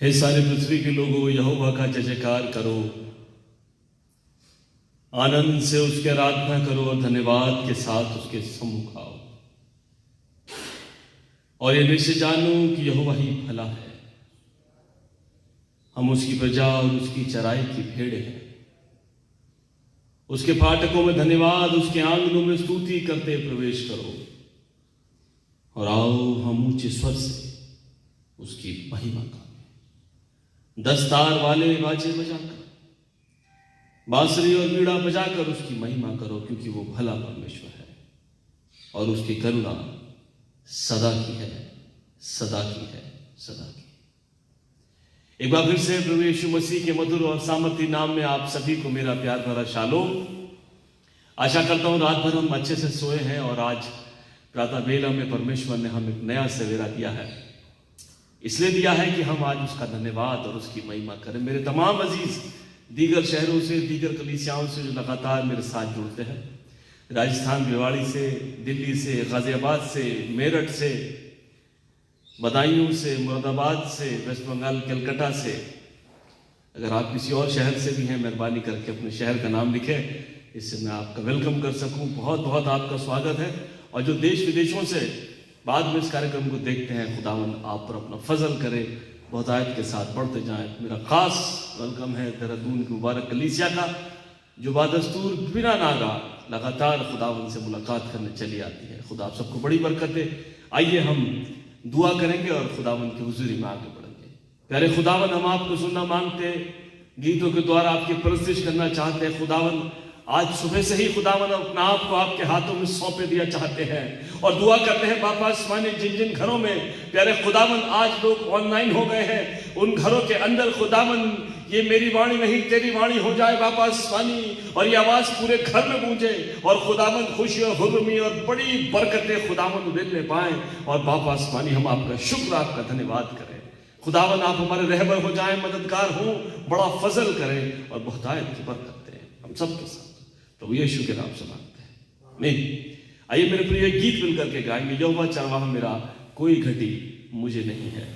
हे सारे पृथ्वी के लोगों, यहोवा का जय जयकार करो, आनंद से उसकी आराधना करो और धन्यवाद के साथ उसके सम्मुख आओ और ये निश्चय जानो कि यहोवा ही भला है। हम उसकी प्रजा और उसकी चराई की भेड़ें हैं। उसके फाटकों में धन्यवाद, उसके आंगनों में स्तुति करते प्रवेश करो और आओ हम ऊंचे स्वर से उसकी महिमा गाएं। 10 तार वाले बाजे बजाकर, बांसुरी और बीड़ा बजाकर उसकी महिमा करो, क्योंकि वो भला परमेश्वर है और उसकी करुणा सदा की है, सदा की है, सदा की। एक बार फिर से प्रभु यीशु मसीह के मधुर और सामर्थी नाम में आप सभी को मेरा प्यार भरा शालोम। आशा करता हूं रात भर हम अच्छे से सोए हैं और आज प्रातः बेला में परमेश्वर ने हमें एक नया सवेरा दिया है। इसलिए दिया है कि हम आज उसका धन्यवाद और उसकी महिमा करें। मेरे तमाम अजीज दीगर शहरों से, दीगर कलीसियाओं से जो लगातार मेरे साथ जुड़ते हैं, राजस्थान भिवाड़ी से, दिल्ली से, गाजियाबाद से, मेरठ से, बदायूं से, मुरादाबाद से, वेस्ट बंगाल कलकत्ता से, अगर आप किसी और शहर से भी हैं, मेहरबानी करके अपने शहर का नाम लिखें, इससे मैं आपका वेलकम कर सकूं। बहुत बहुत आपका स्वागत है। और जो देश विदेशों से बाद में इस कार्यक्रम को देखते हैं, खुदावन आप पर अपना फजल करे, बहुतायत के साथ बढ़ते जाएं। मेरा खास वेलकम है देहरादून की मुबारक कलीसिया का, जो बादस्तूर बिना नागा लगातार खुदावन से मुलाकात करने चली आती है। खुदा आप सबको बड़ी बरकत दे। आइए हम दुआ करेंगे और खुदावन की हुजूरी में आगे बढ़ेंगे। प्यारे खुदावन, हम आपको सुनना मांगते, गीतों के द्वारा आपकी परस्तिश करना चाहते हैं। खुदावन, आज सुबह से ही खुदावन अपना आप को आपके हाथों में सौंपे दिया चाहते हैं और दुआ करते हैं बापा आसमानी, जिन जिन घरों में प्यारे खुदावन आज लोग ऑनलाइन हो गए हैं, उन घरों के अंदर खुदावन ये मेरी वाणी नहीं तेरी वाणी हो जाए बापा आसमानी, और ये आवाज पूरे घर में गूंजे और खुदावन खुशी और हुर्रमी और बड़ी बरकतें खुदावन मिलने पाए। और बापा आसमानी, हम आपका शुक्र, आपका धन्यवाद करें। खुदावन आप हमारे रहबर हो जाएं, मददगार हों, बड़ा फजल करें और बहुतायत की बरकत दें हम सबके साथ। प्रभु यीशु के नाम से मांगते हैं, आमीन। आइए मेरे प्रिय, गीत मिलकर के गाएंगे। यहोवा चरवाहा मेरा, कोई घटी मुझे नहीं है।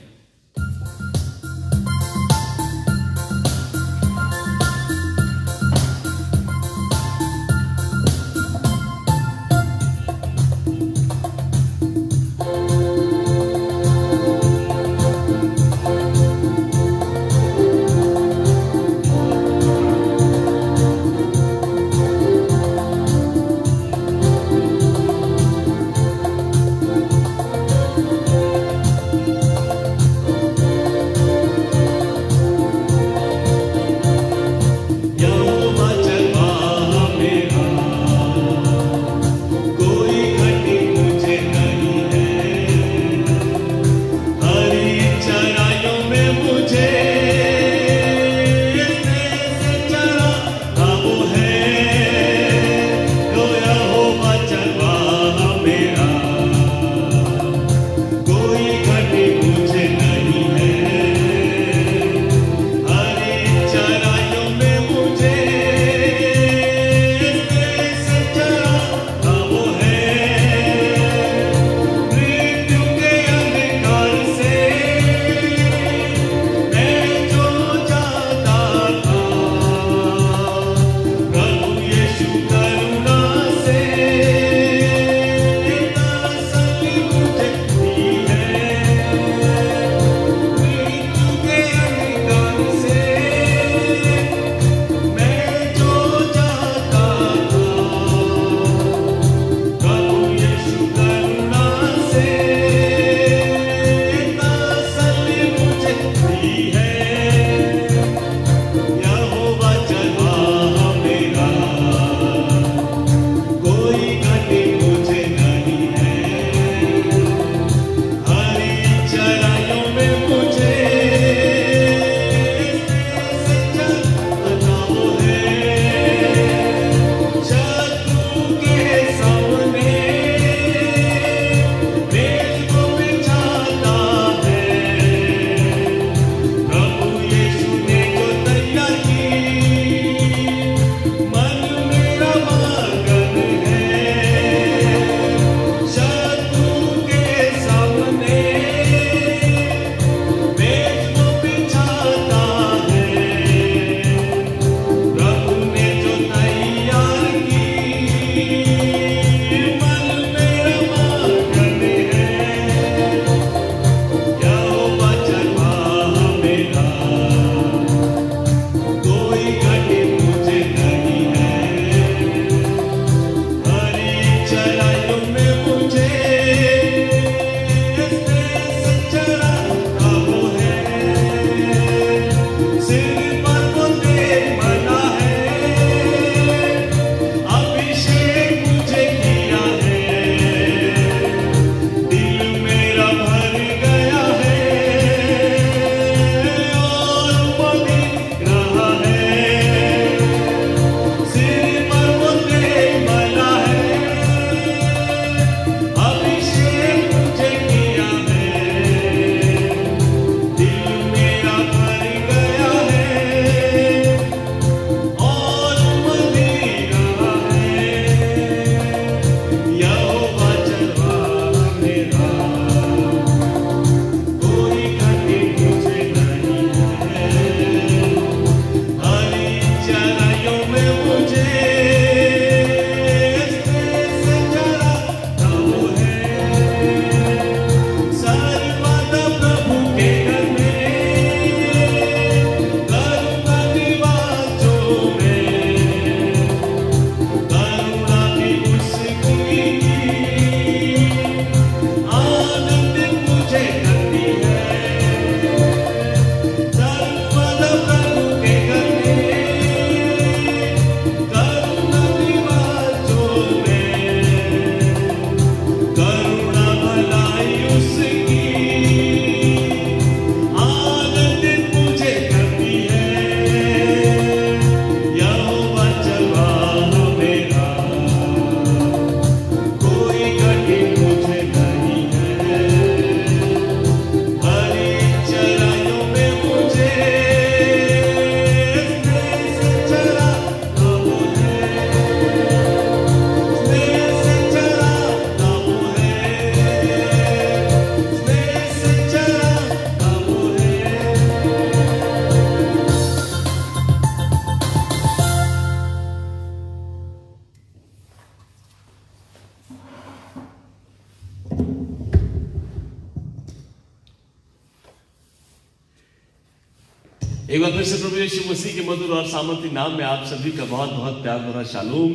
एक बार फिर से प्रभु यीशु मसीह के मधुर और सामर्थी नाम में आप सभी का बहुत बहुत प्यार भरा शालोम।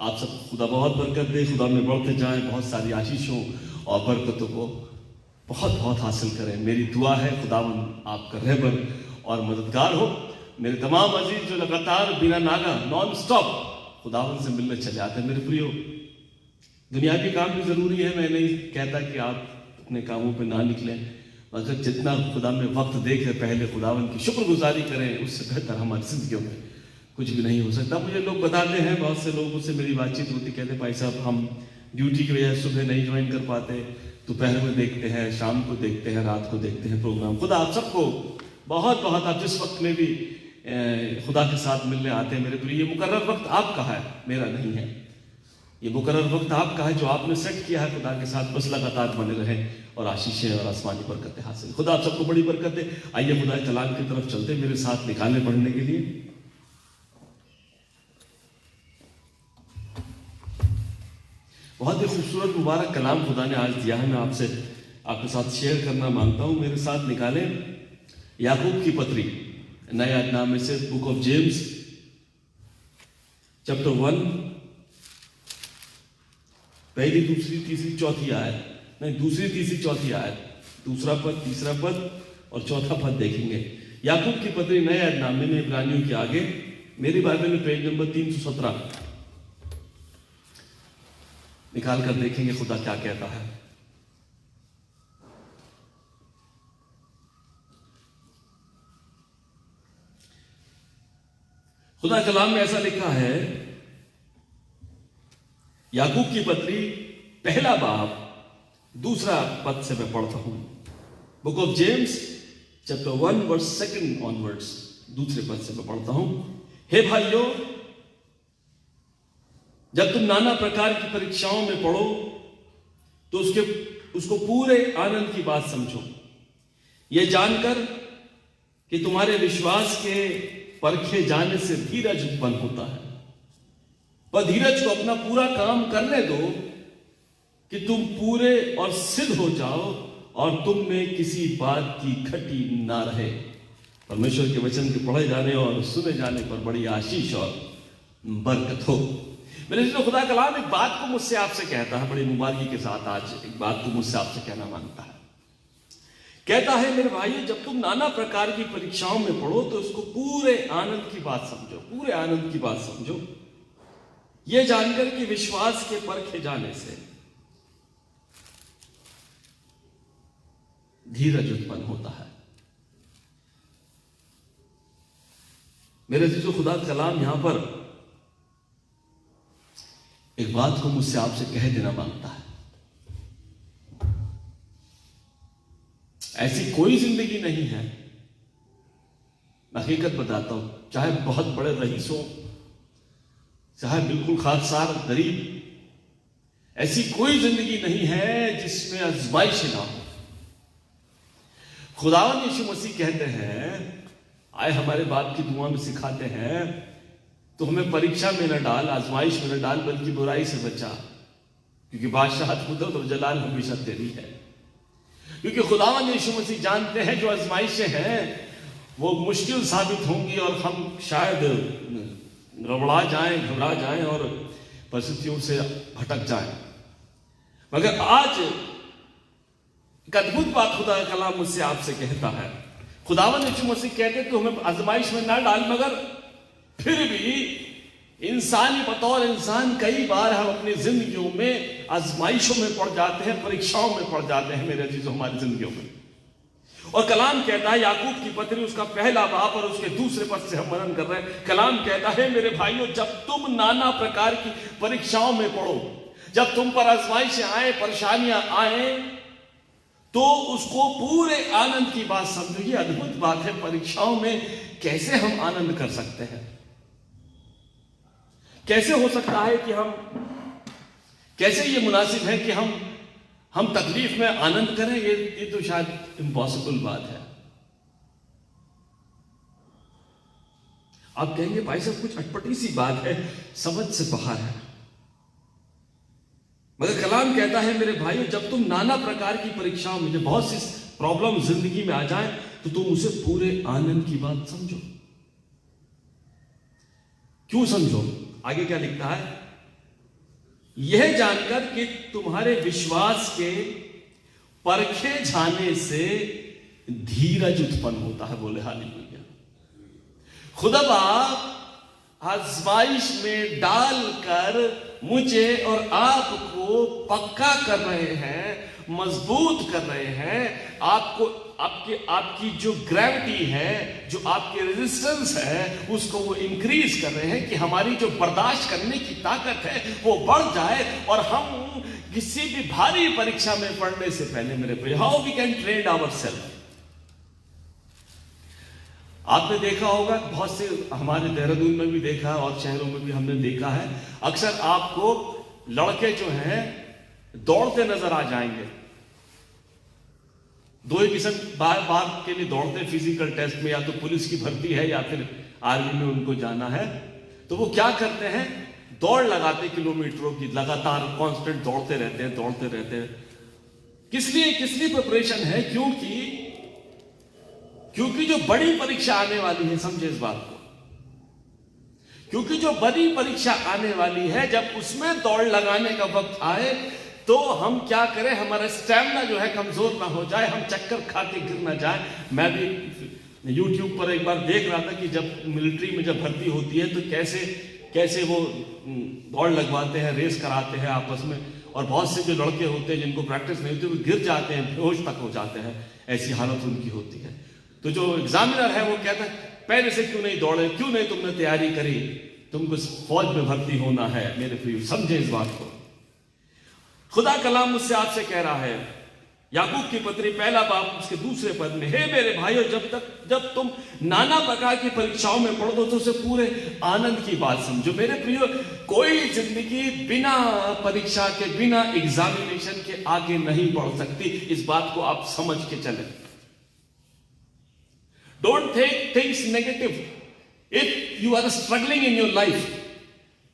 आप सब खुदा बहुत बरकत दे, खुदा में बढ़ते जाएं, बहुत सारी आशीषों और बरकतों को बहुत बहुत हासिल करें। मेरी दुआ है खुदावंद आपका रहबर और मददगार हो। मेरे तमाम अजीज जो लगातार बिना नागा नॉन स्टॉप खुदावंद से मिलने चले आते हैं, मेरे प्रियो, दुनियावी काम भी जरूरी है। मैं नहीं कहता कि आप अपने कामों पे ना निकलें, मगर जितना खुदा में वक्त देकर पहले खुदावंद की शुक्रगुजारी करें, उससे बेहतर हमारी जिंदगियों में कुछ भी नहीं हो सकता। मुझे लोग बताते हैं, बहुत से लोगों से मेरी बातचीत होती, कहते भाई साहब हम ड्यूटी की वजह से सुबह नहीं ज्वाइन कर पाते, दोपहर में देखते हैं, शाम को देखते हैं, रात को देखते हैं प्रोग्राम। खुदा आप सबको बहुत बहुत, आप जिस वक्त में भी खुदा के साथ मिलने आते हैं, मेरे प्रिय, ये मुकर्रर वक्त आपका है, मेरा नहीं है। ये मुकर्रर वक्त आपका है जो आपने सेट किया है खुदा के साथ। बस लगातार बने रहे और आशीषें और आसमानी बरकतें हासिल। खुदा आप सबको बड़ी बरकत दे। आइए खुदा कलाम की तरफ चलते मेरे साथ निकाले पढ़ने के लिए। बहुत ही खूबसूरत मुबारक कलाम खुदा ने आज दिया है, मैं आपके साथ शेयर करना मांगता हूं। मेरे साथ निकाले याकूब की पत्री, नया नाम से बुक ऑफ जेम्स चैप्टर 1, पहली, दूसरी, तीसरी, चौथी आयत, नहीं दूसरी, तीसरी, चौथी आयत, दूसरा पद, तीसरा पद और चौथा पद देखेंगे। याकूब की पत्री नया नामे में इब्रानियों के आगे, मेरी बाइबल में पेज नंबर 317 निकाल कर देखेंगे खुदा क्या कहता है। खुदा कलाम में ऐसा लिखा है, याकूब की पत्री पहला बाब दूसरा पद से मैं पढ़ता हूं। Book of James chapter 1 verse 2 onwards, दूसरे पद से मैं पढ़ता हूं। हे भाइयों, जब तुम नाना प्रकार की परीक्षाओं में पढ़ो तो उसको पूरे आनंद की बात समझो, यह जानकर कि तुम्हारे विश्वास के परखे जाने से धीरज उत्पन्न होता है। पर धीरज को अपना पूरा काम करने दो कि तुम पूरे और सिद्ध हो जाओ और तुम में किसी बात की घटी ना रहे। परमेश्वर के वचन के पढ़े जाने और सुने जाने पर बड़ी आशीष और बरकत हो। मेरे जो खुदा कलाम एक बात को मुझसे आपसे कहता है, बड़ी मुबारकी के साथ आज एक बात को मुझसे आपसे कहना मांगता है। कहता है, मेरे भाई, जब तुम नाना प्रकार की परीक्षाओं में पढ़ो तो उसको पूरे आनंद की बात समझो, पूरे आनंद की बात समझो, यह जानकर कि विश्वास के परखे जाने से धीरज उत्पन्न होता है। मेरे जो खुदा कलाम यहां पर एक बात को मुझसे आपसे कह देना मांगता है। ऐसी कोई जिंदगी नहीं है, मैं हकीकत बताता हूं, चाहे बहुत बड़े रईस हो, चाहे बिल्कुल खाकसार गरीब, ऐसी कोई जिंदगी नहीं है जिसमें आजमाइश ना हो। खुदावंद यीशु मसीह कहते हैं, आए हमारे बाप की दुआ में सिखाते हैं, तो हमें परीक्षा में न डाल, आजमाइश में न डाल, बल्कि बुराई से बचा, क्योंकि बादशाहत कुदरत और जलाल हमेशा तेरी है। क्योंकि खुदावंद यीशु मसीह जानते हैं जो आजमाइशें हैं वो मुश्किल साबित होंगी और हम शायद गड़बड़ा जाएं, घबरा जाएं और परिस्थितियों से भटक जाएं। मगर आज एक अद्भुत बात खुदा का कलाम मुझसे आपसे कहता है। खुदावंद यीशु मसीह कहते तो हमें आजमाइश में ना डाल, मगर फिर भी इंसानी बतौर इंसान कई बार हम अपनी जिंदगियों में आजमाइशों में पड़ जाते हैं, परीक्षाओं में पड़ जाते हैं मेरे अजीजों, हमारी जिंदगियों में। और कलाम कहता है, याकूब की पत्री उसका पहला बाब और उसके दूसरे पद से हम मनन कर रहे हैं। कलाम कहता है, मेरे भाइयों, जब तुम नाना प्रकार की परीक्षाओं में पड़ो, जब तुम पर आजमाइशें आए, परेशानियां आए, तो उसको पूरे आनंद की बात समझो। ये अद्भुत बात है, परीक्षाओं में कैसे हम आनंद कर सकते हैं। कैसे हो सकता है कि कैसे ये मुनासिब है कि हम तकलीफ में आनंद करें। ये तो शायद इम्पॉसिबल बात है। आप कहेंगे भाई साहब कुछ अटपटी सी बात है, समझ से बाहर है। मगर कलाम कहता है, मेरे भाइयों, जब तुम नाना प्रकार की परीक्षाओं में, बहुत सी प्रॉब्लम जिंदगी में आ जाए तो तुम उसे पूरे आनंद की बात समझो। क्यों समझो? आगे क्या लिखता है? यह जानकर कि तुम्हारे विश्वास के परखे जाने से धीरज उत्पन्न होता है। बोले हालेलुया। खुदा बाप आजमाइश में डालकर मुझे और आपको पक्का कर रहे हैं, मजबूत कर रहे हैं। आपको आपकी जो ग्रेविटी है, जो आपके रेजिस्टेंस है, उसको वो इंक्रीज कर रहे हैं कि हमारी जो बर्दाश्त करने की ताकत है वो बढ़ जाए और हम किसी भी भारी परीक्षा में पढ़ने से पहले, मेरे प्रिय, how we can train ourselves. आपने देखा होगा, बहुत से हमारे देहरादून में भी देखा और शहरों में भी हमने देखा है, अक्सर आपको लड़के जो हैं दौड़ते नजर आ जाएंगे। दो ही किस्म बार के लिए दौड़ते, फिजिकल टेस्ट में, या तो पुलिस की भर्ती है या फिर आर्मी में उनको जाना है। तो वो क्या करते हैं? दौड़ लगाते किलोमीटरों की, लगातार कांस्टेंट दौड़ते रहते हैं। किस लिए प्रिपरेशन है? क्योंकि जो बड़ी परीक्षा आने वाली है, समझे इस बात को, क्योंकि जो बड़ी परीक्षा आने वाली है, जब उसमें दौड़ लगाने का वक्त आए तो हम क्या करें? हमारा स्टैमिना जो है कमजोर ना हो जाए, हम चक्कर खा के गिर ना जाए। मैं भी YouTube पर एक बार देख रहा था कि जब मिलिट्री में जब भर्ती होती है तो कैसे वो दौड़ लगवाते हैं, रेस कराते हैं आपस में, और बहुत से जो लड़के होते हैं जिनको प्रैक्टिस नहीं होती वो गिर जाते हैं, बेहोश तक हो जाते हैं, ऐसी हालत उनकी होती है। तो जो एग्जामिनर है वो कहता है, पहले से क्यों नहीं दौड़े, क्यों नहीं तुमने तैयारी करी, तुमको फौज में भर्ती होना है। मेरे प्रिय, समझे इस बात को। खुदा कलाम मुझसे आपसे कह रहा है, याकूब की पत्री पहला बाब उसके दूसरे पद में, हे मेरे भाइयों, जब तुम नाना प्रकार की परीक्षाओं में पढ़ो तो उसे पूरे आनंद की बात समझो। मेरे प्रियो, कोई जिंदगी बिना परीक्षा के, बिना एग्जामिनेशन के आगे नहीं बढ़ सकती। इस बात को आप समझ के चलें। Don't take things negative. If you are struggling in your life,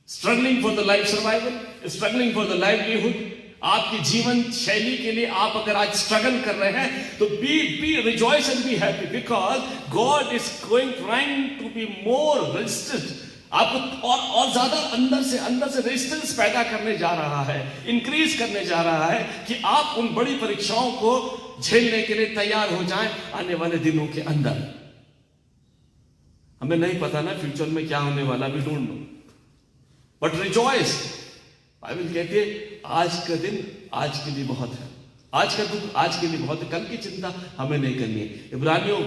struggling for the life survival, struggling for the livelihood, आपकी जीवन शैली के लिए आप अगर आज स्ट्रगल कर रहे हैं तो be rejoice and be happy, because God is going trying to be more resistant. आपको और ज्यादा अंदर से रेजिस्टेंस पैदा करने जा रहा है, इंक्रीज करने जा रहा है कि आप उन बड़ी परीक्षाओं को झेलने के लिए तैयार हो जाएं आने वाले दिनों के अंदर। हमें नहीं पता ना फ्यूचर में क्या होने वाला, we don't know, but rejoice. Bible कहती है आज का दिन आज के लिए बहुत है, आज का दुख आज के लिए बहुत है, कल की चिंता हमें नहीं करनी है। इब्रानियों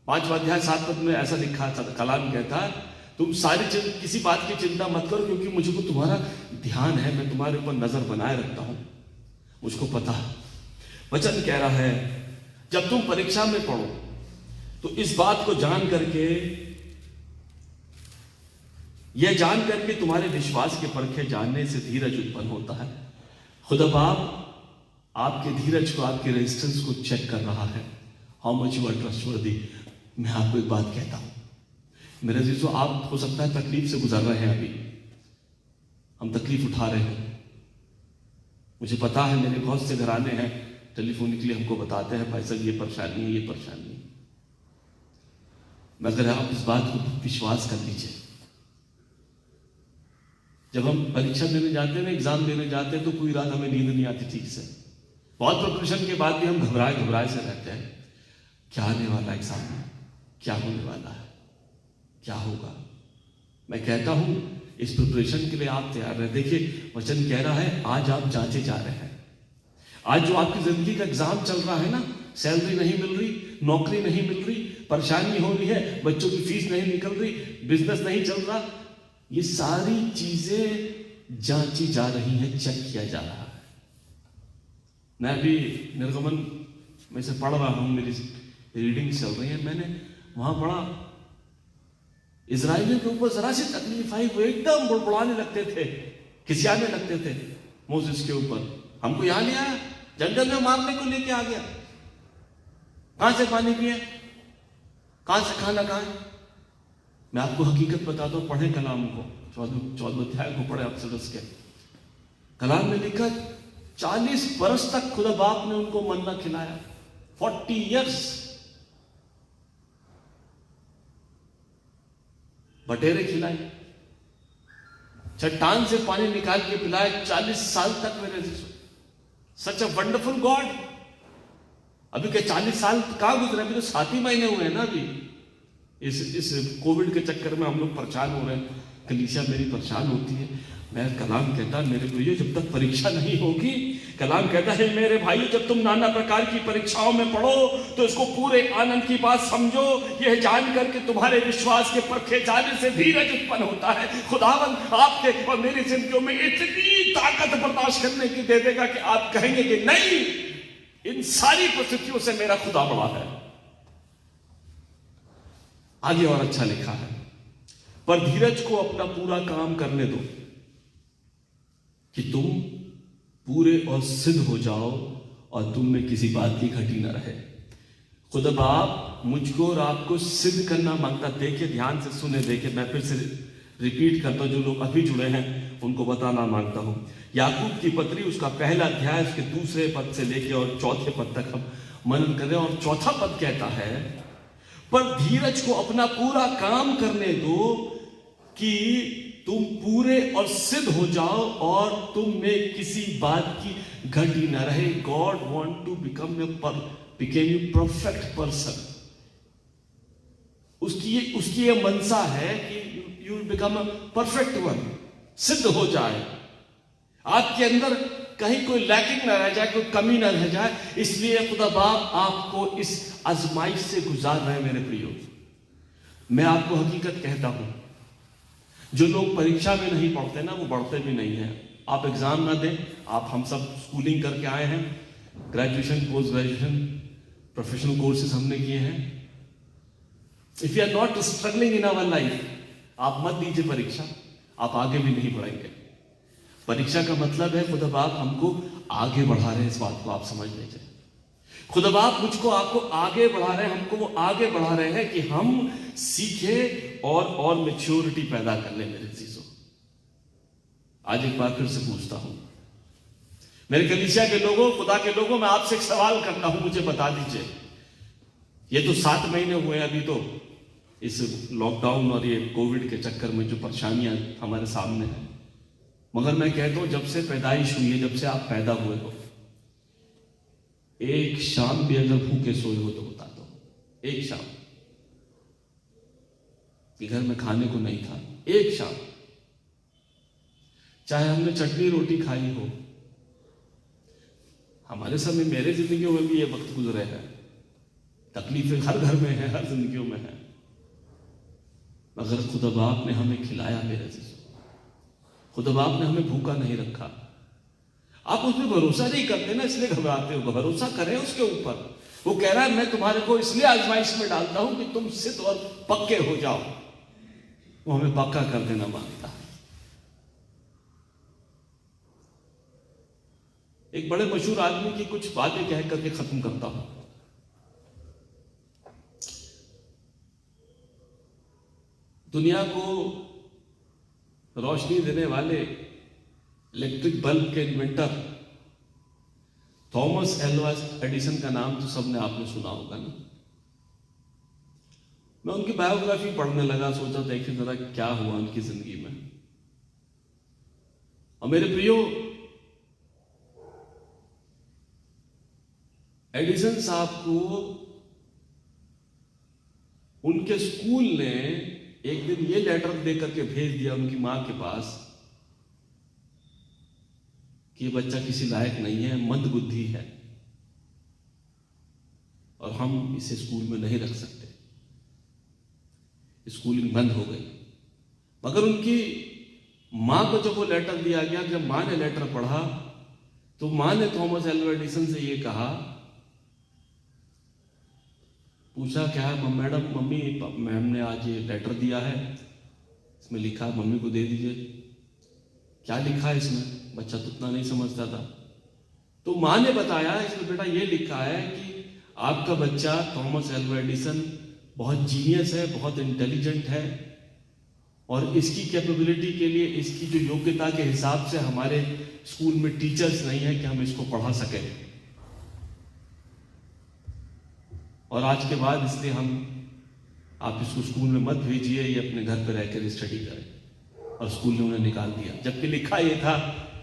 5वां अध्याय 7 पद में ऐसा लिखा था, कलाम कहता है, तुम किसी बात की चिंता मत करो, क्योंकि मुझको तुम्हारा ध्यान है, मैं तुम्हारे ऊपर नजर बनाए रखता हूं, मुझको पता है। वचन कह रहा है जब तुम परीक्षा में पढ़ो तो इस बात को जान करके, यह जान करके तुम्हारे विश्वास के परखे जानने से धीरज उत्पन्न होता है। खुदा बाप आपके धीरज को, आपके रेजिस्टेंस को चेक कर रहा है, how much you are trustworthy. मैं आपको एक बात कहता हूं मेरे अजीजों, आप हो सकता है तकलीफ से गुजर रहे हैं, अभी हम तकलीफ उठा रहे हैं। मुझे पता है मेरे बहुत से घराने हैं टेलीफोनिकली हमको बताते हैं, भाई साहब ये परेशानी है, ये परेशानी है। मगर आप इस बात को विश्वास कर लीजिए, जब हम परीक्षा देने जाते हैं ना, एग्जाम देने जाते हैं, तो पूरी रात हमें नींद नहीं आती ठीक से। बहुत प्रिपरेशन के बाद भी हम घबराए से रहते हैं, क्या आने वाला एग्जाम में, क्या होने वाला है, क्या होगा। मैं कहता हूं इस प्रिपरेशन के लिए आप तैयार रहे। देखिए वचन कह रहा है आज आप जांचे जा रहे हैं, आज जो आपकी जिंदगी का एग्जाम चल रहा है ना, सैलरी नहीं मिल रही, नौकरी नहीं मिल रही, परेशानी हो रही है, बच्चों की फीस नहीं निकल रही, बिजनेस नहीं चल रहा, ये सारी चीजें जांची जा रही हैं, चेक किया जा रहा है। मैं भी निर्गमन में से पढ़ रहा हूं, मेरी रीडिंग चल रही है, मैंने वहां पढ़ा इजराइलियों के ऊपर जरा सी तकलीफ आई, वो एकदम बुड़बुड़ाने लगते थे, खिसियाने लगते थे मोसेस के ऊपर। हमको यहां ले आया, जंगल में मारने को लेके आ गया, कहां से पानी पिए, कहां से खाना खाएं। मैं आपको हकीकत बताता हूं, पढ़े कलाम को, 14 अध्याय को पढ़े एक्सोडस के। कलाम में लिखा 40 बरस तक खुदा बाप ने उनको मन्ना खिलाया, 40 years। बटेरे खिलाए, चट्टान से पानी निकाल के पिलाए 40 साल तक मेरे जीसो। सच अ वंडरफुल गॉड। अभी के 40 साल कहां गुजरे, अभी तो 7 ही महीने हुए हैं ना। अभी इस कोविड के चक्कर में हम लोग परेशान हो रहे हैं, कलीसिया मेरी परेशान होती है। मैं कलाम कहता मेरे भाइयों जब तक परीक्षा नहीं होगी, कलाम कहता है मेरे भाइयों जब तुम नाना प्रकार की परीक्षाओं में पढ़ो तो इसको पूरे आनंद की बात समझो, यह जानकर के तुम्हारे विश्वास के परखे जाने से धीरज उत्पन्न होता है। खुदावन आपके और मेरी जिंदगियों में इतनी ताकत बर्दाश्त करने की दे देगा कि आप कहेंगे कि नहीं, इन सारी परिस्थितियों से मेरा खुदा बड़ा है। आगे और अच्छा लिखा है, पर धीरज को अपना पूरा काम करने दो कि तुम पूरे और सिद्ध हो जाओ और तुम में किसी बात की घटी न रहे। खुदा बाप मुझको और आपको सिद्ध करना मांगता। देखिए ध्यान से सुने, देखिए मैं फिर से रिपीट करता हूं, जो लोग अभी जुड़े हैं उनको बताना मांगता हूं। याकूब की पत्री उसका पहला अध्याय उसके दूसरे पद से लेके और चौथे पद तक हम मनन करें। और चौथा पद कहता है, पर धीरज को अपना पूरा काम करने दो कि तुम पूरे और सिद्ध हो जाओ और तुम में किसी बात की घटी न रहे। God want to become you perfect person. उसकी ये मनसा है कि you become a perfect one, सिद्ध हो जाए, आपके अंदर कहीं कोई लैकिंग ना रह जाए, कोई कमी ना रह जाए। इसलिए खुदा बाप आपको इस आजमाइश से गुजार रहे हैं। मेरे प्रियो, मैं आपको हकीकत कहता हूं, जो लोग परीक्षा में नहीं पढ़ते ना वो बढ़ते भी नहीं हैं। आप एग्जाम ना दें, आप हम सब स्कूलिंग करके आए हैं, graduation, post graduation, professional courses हमने किए हैं। If you are not struggling in our life, आप मत दीजिए परीक्षा, आप आगे भी नहीं बढ़ेंगे। परीक्षा का मतलब है खुदा बाप हमको आगे बढ़ा रहे हैं, इस बात को आप समझ लीजिए। खुदा बाप मुझको आपको आगे बढ़ा रहे हैं, हमको वो आगे बढ़ा रहे हैं कि हम सीखे और मैच्योरिटी पैदा कर ले। मेरे चीजों, आज एक बार फिर से पूछता हूं, मेरे कलीसिया के लोगों, खुदा के लोगों, मैं आपसे एक सवाल करता हूं, मुझे बता दीजिए। ये तो 7 महीने हुए अभी तो इस लॉकडाउन और ये कोविड के चक्कर में जो परेशानियां हमारे सामने हैं, मगर मैं कहता हूं जब से पैदाइश हुई है, जब से आप पैदा हुए हो, एक शाम भी अगर भूखे सोए हो तो बता दो, एक शाम कि घर में खाने को नहीं था, एक शाम, चाहे हमने चटनी रोटी खाई हो। हमारे समय, मेरे जिंदगियों में भी ये वक्त गुजरे हैं, तकलीफें हर घर में है, हर जिंदगियों में है, मगर खुदा बाप ने हमें खिलाया। मेरे चीजों, खुदा बाप ने हमें भूखा नहीं रखा। आप उसमें भरोसा नहीं करते ना, इसलिए घबराते हो। भरोसा करें उसके ऊपर। वो कह रहा है मैं तुम्हारे को इसलिए आजमाइश में डालता हूं कि तुम सिद्ध और पक्के हो जाओ। वो हमें पक्का कर देना मांगता है। एक बड़े मशहूर आदमी की कुछ बातें कह करके खत्म करता हूं। दुनिया को रोशनी देने वाले इलेक्ट्रिक बल्ब के इन्वेंटर थॉमस एल्वा एडिसन का नाम तो सबने आपने सुना होगा ना। मैं उनकी बायोग्राफी पढ़ने लगा, सोचा देखिए जरा क्या हुआ उनकी जिंदगी में। और मेरे प्रियो, एडिसन साहब को उनके स्कूल ने एक दिन ये लेटर देकर के भेज दिया उनकी मां के पास कि ये बच्चा किसी लायक नहीं है, मंद बुद्धि है और हम इसे स्कूल में नहीं रख सकते। स्कूलिंग बंद हो गई। मगर उनकी मां को जब वो लेटर दिया गया, जब मां ने लेटर पढ़ा तो मां ने थॉमस एल्वा एडिसन से ये कहा, पूछा क्या है मैडम, मम्मी मैम ने आज ये लेटर दिया है, इसमें लिखा है, मम्मी को दे दीजिए। क्या लिखा है इसमें? बच्चा तो उतना नहीं समझता था। तो मां ने बताया इसमें बेटा ये लिखा है कि आपका बच्चा थॉमस एल्वा एडिसन बहुत जीनियस है, बहुत इंटेलिजेंट है और इसकी कैपेबिलिटी के लिए, इसकी जो योग्यता के हिसाब से हमारे स्कूल में टीचर्स नहीं है कि हम इसको पढ़ा सकें। और आज के बाद इसलिए आप इसको स्कूल में मत भेजिए, ये अपने घर पर रहकर स्टडी करें। और स्कूल ने उन्हें निकाल दिया, जबकि लिखा ये था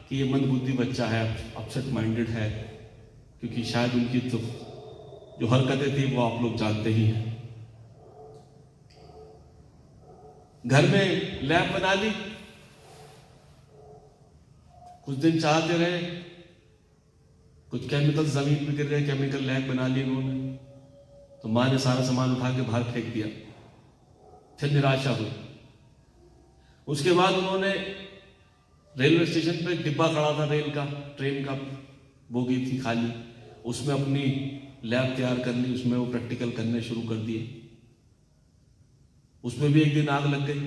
कि ये मंदबुद्धि बच्चा है, अपसेट माइंडेड है, क्योंकि शायद उनकी तो जो हरकतें थी वो आप लोग जानते ही हैं। घर में लैब बना ली, कुछ दिन चाहते रहे, कुछ केमिकल जमीन पे गिर गए, केमिकल लैब बना ली उन्होंने, तो मां ने सारा सामान उठा के बाहर फेंक दिया। फिर निराशा हुई। उसके बाद उन्होंने रेलवे स्टेशन पे डिब्बा खड़ा था रेल का, ट्रेन का बोगी थी खाली, उसमें अपनी लैब तैयार करनी, उसमें वो प्रैक्टिकल करने शुरू कर दिए। उसमें भी एक दिन आग लग गई।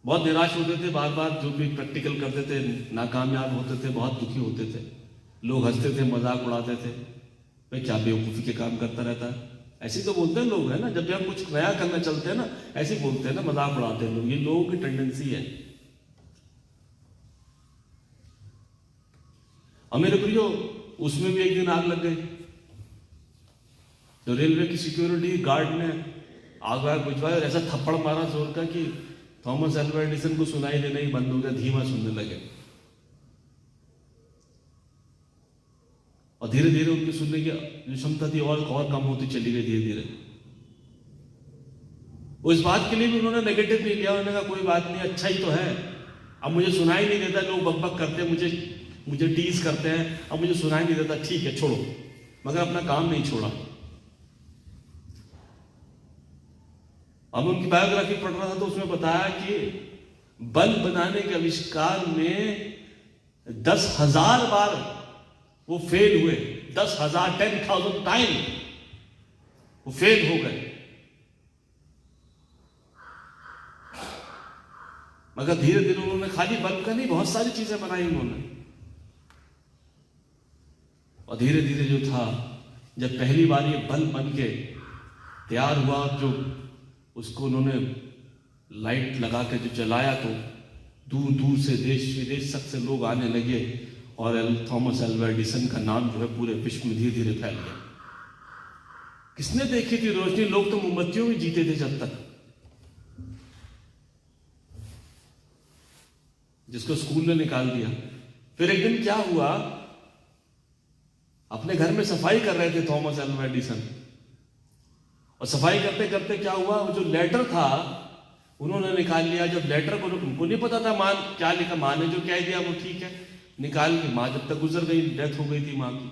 बहुत निराश होते थे, बार बार जो भी प्रैक्टिकल करते थे नाकामयाब होते थे, बहुत दुखी होते थे। लोग हंसते थे, मजाक उड़ाते थे, भाई क्या बेवकूफी के काम करता रहता है। ऐसे तो बोलते हैं लोग, है ना, जब भी हम कुछ नया करना चलते हैं ना, ऐसे ही बोलते हैं ना, मजाक उड़ाते हैं लोग। ये लोगों की टेंडेंसी है। और मेरे प्रियो, उसमें भी एक दिन आग लग गई। तो रेलवे की सिक्योरिटी गार्ड ने आग बुझवाई और ऐसा थप्पड़ मारा जोर का कि थॉमस अल्वा एडिसन को सुनाई देना ही बंद हो गया, धीमा सुनने लगे। और धीरे धीरे उनकी सुनने की जो क्षमता थी और कम होती चली गई धीरे धीरे। वो इस बात के लिए भी उन्होंने नेगेटिव नहीं लिया, उन्होंने कहा कोई बात नहीं, अच्छा ही तो है, अब मुझे सुनाई नहीं देता, लोग बकबक करते हैं, मुझे टीज करते हैं, अब मुझे सुनाई नहीं देता, ठीक है छोड़ो। मगर अपना काम नहीं छोड़ा। अब उनकी बायोग्राफी पढ़ रहा था तो उसमें बताया कि बल्ब बनाने के आविष्कार में 10,000 बार वो फेल हुए, 10,000 टाइम वो फेल हो गए। मगर धीरे धीरे उन्होंने खाली बल्ब का नहीं, बहुत सारी चीजें बनाई उन्होंने। और धीरे धीरे जो था, जब पहली बार ये बल्ब बन के तैयार हुआ, जो उसको उन्होंने लाइट लगा के जो जलाया, तो दूर दूर से देश विदेश तक से लोग आने लगे और थॉमस अल्वा एडिसन का नाम जो है पूरे विश्व में धीरे धीरे फैल गया। किसने देखी थी रोशनी? लोग तो मोमबत्तियों में जीते थे जब तक। जिसको स्कूल ने निकाल दिया। फिर एक दिन क्या हुआ, अपने घर में सफाई कर रहे थे थॉमस अल्वा एडिसन, और सफाई करते करते क्या हुआ, वो जो लेटर था उन्होंने निकाल लिया। जब लेटर को उनको नहीं पता था मां क्या लिखा, मां ने जो कह दिया वो ठीक है, निकाल के, मां जब तक गुजर गई, डेथ हो गई थी मां की,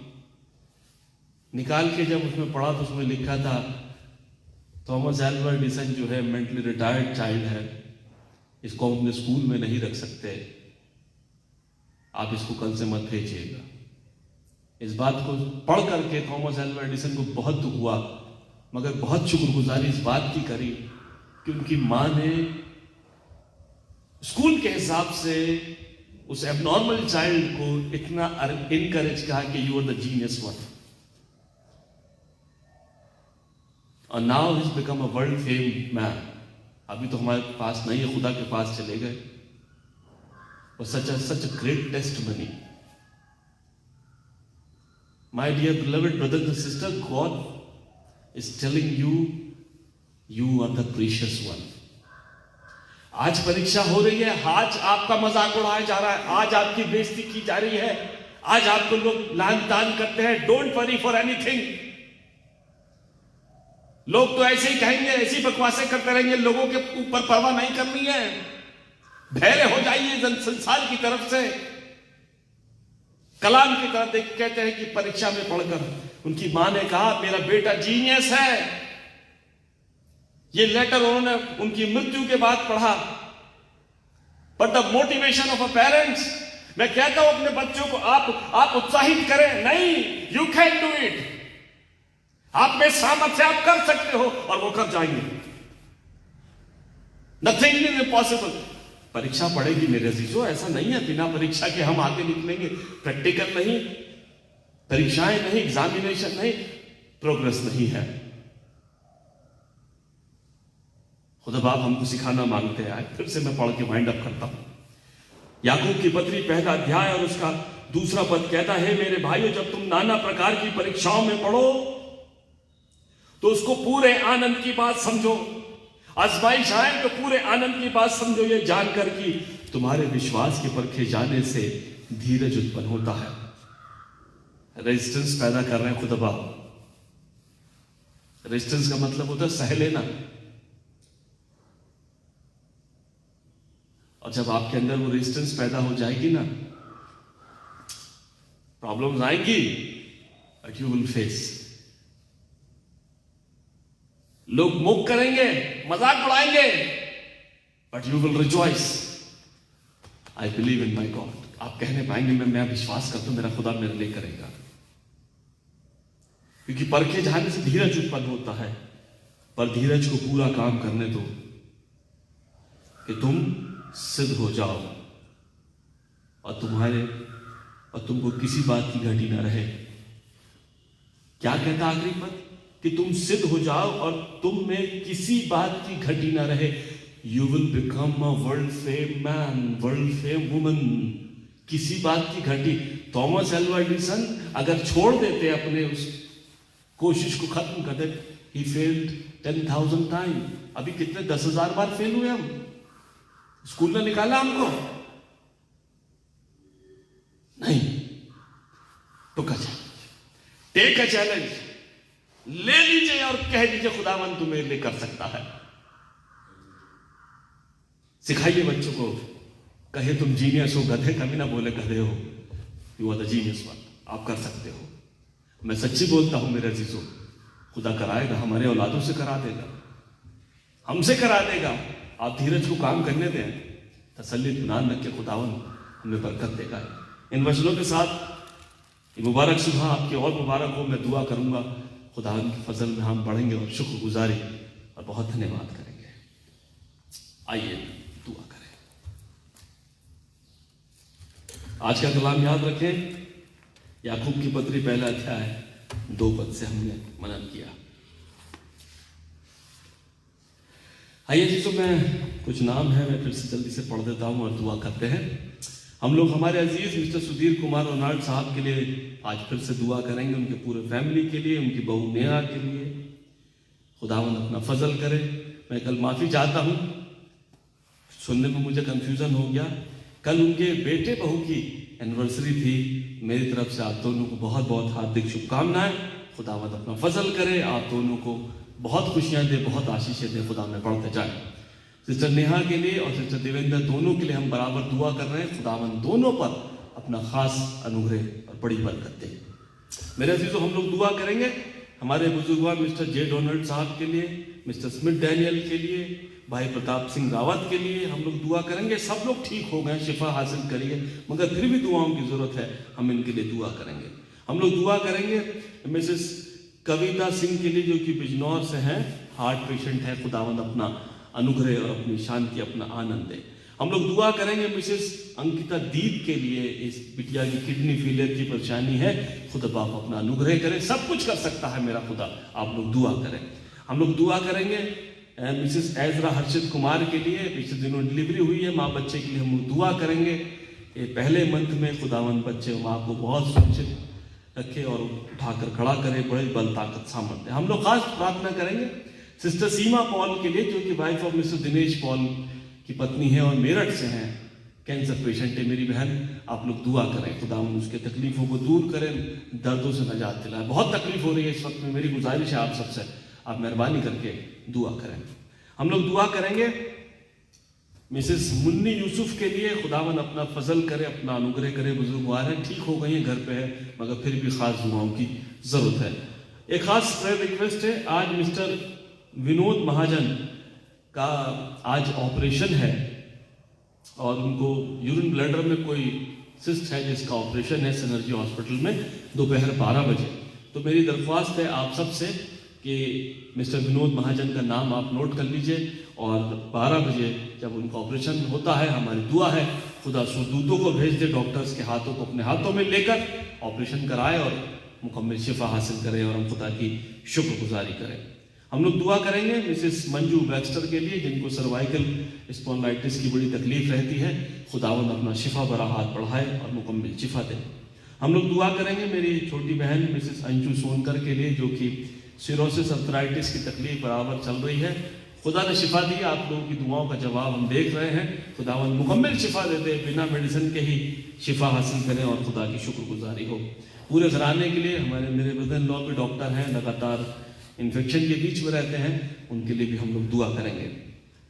निकाल के जब उसमें पढ़ा तो उसमें लिखा था थॉमस अल्वा एडिसन जो है मेंटली रिटायर्ड चाइल्ड है, इसको हम अपने स्कूल में नहीं रख सकते, आप इसको कल से मत भेजिएगा। इस बात को पढ़ करके थॉमस अल्वा एडिसन को बहुत दुख हुआ, मगर बहुत शुक्रगुजारी इस बात की करी कि उनकी मां ने स्कूल के हिसाब से उस एबनॉर्मल चाइल्ड को इतना इनकरेज कहा कि you are the genius one. और now his become a world fame man. अभी तो हमारे पास नहीं है, खुदा के पास चले गए। और such a great testimony. My dear beloved brothers and sisters, God is telling you, you are the precious one. आज परीक्षा हो रही है, आज आपका मजाक उड़ाया जा रहा है, आज आपकी बेइज्जती की जा रही है, आज आपको लोग लान तान करते हैं। Don't worry for anything. लोग तो ऐसे ही कहेंगे, ऐसी बकवासें करते रहेंगे, लोगों के ऊपर परवाह नहीं करनी है। धैर्य हो जाइए संसार की तरफ से। कलाम की तरफ देख कहते हैं कि परीक्षा में पढ़कर उनकी मां ने कहा मेरा बेटा जीनियस है। ये लेटर उन्होंने उनकी मृत्यु के बाद पढ़ा। But the motivation of a parents, मैं कहता हूं अपने बच्चों को आप उत्साहित करें, नहीं, यू कैन डू इट। आप में सामर्थ्य, आप कर सकते हो और वो कर जाएंगे। Nothing is impossible. परीक्षा पड़ेगी मेरे अजीजों, ऐसा नहीं है बिना परीक्षा के हम आगे निकलेंगे। प्रैक्टिकल नहीं, परीक्षाएं नहीं, एग्जामिनेशन नहीं, प्रोग्रेस नहीं है। खुदा बाप हमको सिखाना मांगते हैं। फिर से मैं पढ़ के वाइंड अप करता हूं। याकूब की पत्री 1 अध्याय और उसका दूसरा पद कहता है, मेरे भाइयों जब तुम नाना प्रकार की परीक्षाओं में पढ़ो तो उसको पूरे आनंद की बात समझो। आजमाइश आए तो पूरे आनंद की बात समझो, ये जानकर कि तुम्हारे विश्वास के परखे जाने से धीरज उत्पन्न होता है। रेजिस्टेंस पैदा कर रहे हैं खुदा। रेजिस्टेंस का मतलब होता है सह लेना। और जब आपके अंदर वो रेजिस्टेंस पैदा हो जाएगी ना, प्रॉब्लम्स आएंगी बट यू विल फेस। लोग मुख करेंगे, मजाक उड़ाएंगे, but you will rejoice. I believe in my god. आप कहने पाएंगे मैं विश्वास करता हूं मेरा खुदा मेरे लिए करेगा। क्योंकि परखे जाने से धीरज उत्पन्न होता है, पर धीरज को पूरा काम करने दो कि तुम सिद्ध हो जाओ और तुमको किसी बात की घटी ना रहे। क्या कहता आखिरी पद? कि तुम सिद्ध हो जाओ और तुम में किसी बात की घटी ना रहे। You will become a world fame man, world fame woman. किसी बात की घटी। थॉमस एल्वा एडिसन अगर छोड़ देते अपने उस कोशिश को खत्म कर दे, ही फेल्ड 10,000 टाइम। अभी कितने 10,000 बार फेल हुए हम। स्कूल ने निकाला हमको नहीं। तो टेक अ चैलेंज, ले लीजिए और कह दीजिए खुदावन तू मेरे लिए कर सकता है। सिखाइए बच्चों को, कहे तुम जीनियस हो, गधे कभी ना बोले गधे हो। You are the genius one, आप कर सकते हो। मैं सच्ची बोलता हूं मेरे अजीजों, खुदा कराएगा, हमारे औलादों से करा देगा, हमसे करा देगा। आप धीरज को काम करने दें, तसल्ली इत्मीनान रख के खुदावन हमें बरकत देगा। इन वचनों के साथ ये मुबारक सुबह आपकी और मुबारक हो। मैं दुआ करूंगा खुदा की फजल में हम बढ़ेंगे और शुक्रगुजारी और बहुत धन्यवाद करेंगे। आइए दुआ करें। आज का कलाम याद रखें, याकूब की पत्री पहला अध्याय 2 पद से हमने मनन किया। आइए जी, तो मैं कुछ नाम है मैं फिर से जल्दी से पढ़ देता हूं और दुआ करते हैं। हम लोग हमारे अजीज मिस्टर सुधीर कुमार रोनाल्ड साहब के लिए आज फिर से दुआ करेंगे, उनके पूरे फैमिली के लिए, उनकी बहू नेहा के लिए। खुदावन अपना फजल करे। मैं कल माफी चाहता हूं, सुनने में मुझे कंफ्यूजन हो गया। कल उनके बेटे बहू की एनिवर्सरी थी। मेरी तरफ से आप दोनों को बहुत बहुत हार्दिक शुभकामनाएं। खुदावंद अपना फजल करे, आप दोनों को बहुत खुशियां दे, बहुत आशीषें दे। खुदा में बढ़ते जाए। सिस्टर नेहा के लिए और सिस्टर देवेंद्र दोनों के लिए हम बराबर दुआ कर रहे हैं। खुदावंद दोनों पर अपना खास अनुग्रह और बड़ी बरकत दे। मेरे अजीजों, हम लोग दुआ करेंगे हमारे बुजुर्गवार मिस्टर जे डोनाल्ड साहब के लिए, मिस्टर स्मिथ डैनियल के लिए, भाई प्रताप सिंह रावत के लिए हम लोग दुआ करेंगे। सब लोग ठीक हो गए, शिफा हासिल करिए, मगर फिर भी दुआओं की जरूरत है। हम इनके लिए दुआ करेंगे। हम लोग दुआ करेंगे मिसेस कविता सिंह के लिए, जो कि बिजनौर से हैं, हार्ट पेशेंट है। खुदावंद अपना अनुग्रह और अपनी शांति, अपना आनंद दे। हम लोग दुआ करेंगे मिसेस अंकिता दीप के लिए, इस बिटिया की किडनी फेलियर की परेशानी है। खुदा बाप अपना अनुग्रह करे, सब कुछ कर सकता है मेरा खुदा। आप लोग दुआ करें। हम लोग दुआ करेंगे मिसेस एजरा हर्षित कुमार के लिए, पिछले दिनों डिलीवरी हुई है माँ बच्चे के लिए। हम लोग दुआ करेंगे ये पहले मंथ में खुदावंद बच्चे माँ को बहुत सुरक्षित रखे और उठाकर खड़ा करे, बड़े बल ताकत सामर्थ्य। हम लोग खास प्रार्थना करेंगे सिस्टर सीमा पॉल के लिए, जो कि wife of mister Dinesh Paul की पत्नी है और मेरठ से हैं, कैंसर पेशेंट है मेरी बहन। आप लोग दुआ करें, खुदावंद उसके तकलीफों को दूर करें, दर्दों से नजात दिलाए। बहुत तकलीफ हो रही है इस वक्त में। मेरी गुजारिश है आप सबसे, आप मेहरबानी करके दुआ करें। हम लोग दुआ करेंगे मिसेस मुन्नी यूसुफ के लिए। खुदावन अपना फजल करे, अपना अनुग्रह करे। बुजुर्गवार है, ठीक हो गई हैं, घर पे है, मगर फिर भी खास दुआओं की जरूरत है। एक खास प्रेयर रिक्वेस्ट है। आज मिस्टर विनोद महाजन का आज ऑपरेशन है और उनको यूरिन ब्लैडर में कोई सिस्ट है जिसका ऑपरेशन है सिनर्जी हॉस्पिटल में दोपहर 12 बजे। तो मेरी दरख्वास्त है आप सबसे कि मिस्टर विनोद महाजन का नाम आप नोट कर लीजिए और 12 बजे जब उनका ऑपरेशन होता है, हमारी दुआ है खुदा सुरदूतों को भेज दे, डॉक्टर्स के हाथों को अपने हाथों में लेकर ऑपरेशन कराए और मुकम्मल शिफा हासिल करें और हम खुदा की शुक्रगुजारी करें। हम लोग दुआ करेंगे मिसेस मंजू बैक्स्टर के लिए, जिनको सर्वाइकल स्पॉन्डिलाइटिस की बड़ी तकलीफ रहती है। खुदावंद अपना शिफा भरा हाथ बढ़ाए और मुकम्मल शिफा दे। हम लोग दुआ करेंगे मेरी छोटी बहन मिसेस अंशु सोनकर के लिए, जो कि सिरोसिस अर्थराइटिस की तकलीफ बराबर चल रही है। खुदा ने शिफा दी, आप लोगों की दुआओं का जवाब हम देख रहे हैं। खुदावन मुकम्मल शिफा दे दे, बिना मेडिसिन के ही शिफा हासिल करें और खुदा की शुक्रगुजारी हो। पूरे घराने के लिए हमारे मेरे ब्रदर इन लॉ भी डॉक्टर हैं, लगातार इन्फेक्शन के बीच में रहते हैं, उनके लिए भी हम लोग दुआ करेंगे।